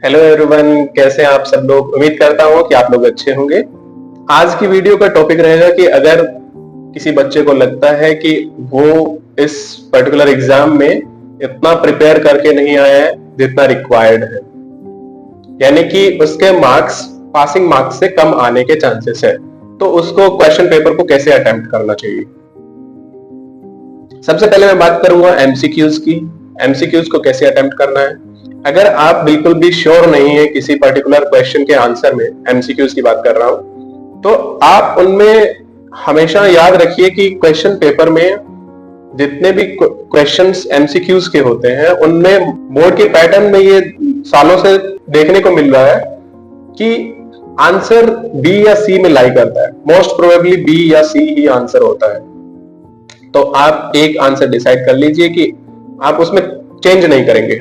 Hello everyone, कैसे हैं आप सब लोग। उम्मीद करता हूं कि आप लोग अच्छे होंगे। आज की वीडियो का टॉपिक रहेगा कि अगर किसी बच्चे को लगता है कि वो इस पर्टिकुलर एग्जाम में इतना प्रिपेयर करके नहीं आया है जितना रिक्वायर्ड है, यानी कि उसके मार्क्स पासिंग मार्क्स से कम आने के चांसेस है, तो उसको क्वेश्चन पेपर को कैसे अटेम्प्ट करना चाहिए। सबसे पहले मैं बात करूंगा एमसीक्यूज की। एमसीक्यूज को कैसे अटेम्प्ट करना है। अगर आप बिल्कुल भी श्योर नहीं है किसी पर्टिकुलर क्वेश्चन के आंसर में, एमसीक्यूज की बात कर रहा हूं, तो आप उनमें हमेशा याद रखिए कि क्वेश्चन पेपर में जितने भी क्वेश्चंस एमसीक्यूज के होते हैं उनमें बोर्ड के पैटर्न में ये सालों से देखने को मिल रहा है कि आंसर बी या सी में लाई करता है। मोस्ट प्रोबेबली बी या सी ही आंसर होता है। तो आप एक आंसर डिसाइड कर लीजिए कि आप उसमें चेंज नहीं करेंगे।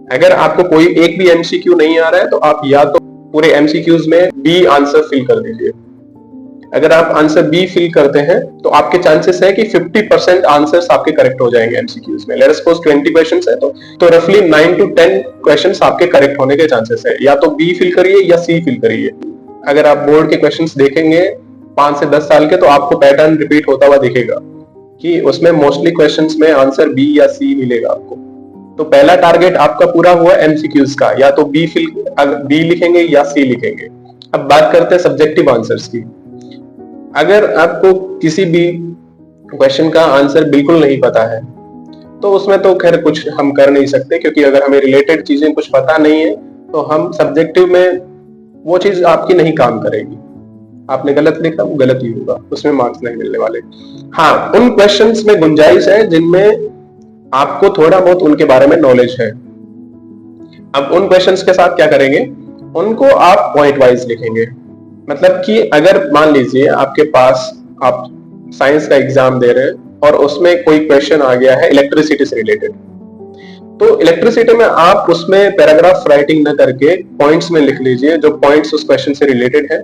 अगर आपको कोई एक भी एमसीक्यू नहीं आ रहा है तो आप या तो पूरे एमसीक्यूज में बी आंसर फिल कर दीजिए। अगर आप आंसर बी फिल करते हैं तो आपके चांसेस है कि 50% आंसर्स आपके करेक्ट हो जाएंगे एमसीक्यूज में। लेट्स सपोज 20 क्वेश्चंस है तो रफली 9 to 10 क्वेश्चंस आपके करेक्ट होने के चांसेस है। या तो बी फिल करिए या सी फिल करिए। अगर आप बोर्ड के क्वेश्चंस देखेंगे 5 से 10 साल के, तो आपको पैटर्न रिपीट होता हुआ दिखेगा कि उसमें मोस्टली क्वेश्चंस में आंसर बी या सी मिलेगा आपको। तो पहला टारगेट आपका पूरा हुआ एमसीक्यूज का, या तो बी लिखेंगे या सी लिखेंगे। अब बात करते हैं सब्जेक्टिव आंसर्स की। अगर आपको किसी भी क्वेश्चन का आंसर बिल्कुल नहीं पता है तो उसमें तो खैर कुछ हम कर नहीं सकते, क्योंकि अगर हमें रिलेटेड चीजें कुछ पता नहीं है तो हम सब्जेक्टिव में वो चीज आपकी नहीं काम करेगी। आपने गलत लिखा, वो गलत ही होगा, उसमें मार्क्स नहीं मिलने वाले। हाँ, उन क्वेश्चंस में गुंजाइश है जिनमें आपको थोड़ा बहुत उनके बारे में नॉलेज है। अब उन क्वेश्चंस के साथ क्या करेंगे, उनको आप पॉइंट वाइज लिखेंगे। मतलब कि अगर मान लीजिए आपके पास आप साइंस का एग्जाम दे रहे हैं और उसमें कोई क्वेश्चन आ गया है इलेक्ट्रिसिटी से रिलेटेड, तो इलेक्ट्रिसिटी में आप उसमें पैराग्राफ राइटिंग न करके पॉइंट्स में लिख लीजिए जो पॉइंट्स उस क्वेश्चन से रिलेटेड है।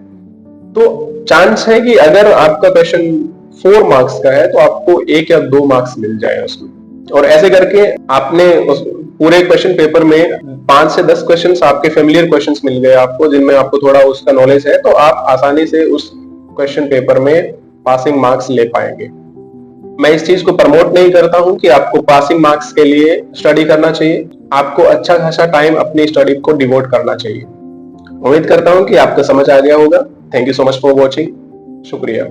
तो चांस है कि अगर आपका क्वेश्चन 4 मार्क्स का है तो आपको 1 या 2 मार्क्स मिल जाए उसमें। और ऐसे करके आपने उस पूरे क्वेश्चन पेपर में 5 से 10 क्वेश्चंस आपके फेमिलियर क्वेश्चंस मिल गए आपको, जिनमें आपको थोड़ा उसका नॉलेज है, तो आप आसानी से उस क्वेश्चन पेपर में पासिंग मार्क्स ले पाएंगे। मैं इस चीज को प्रमोट नहीं करता हूं कि आपको पासिंग मार्क्स के लिए स्टडी करना चाहिए। आपको अच्छा खासा टाइम अपनी स्टडी को डिवोट करना चाहिए। उम्मीद करता हूं कि आपको समझ आ गया होगा। Thank you so much for watching. शुक्रिया।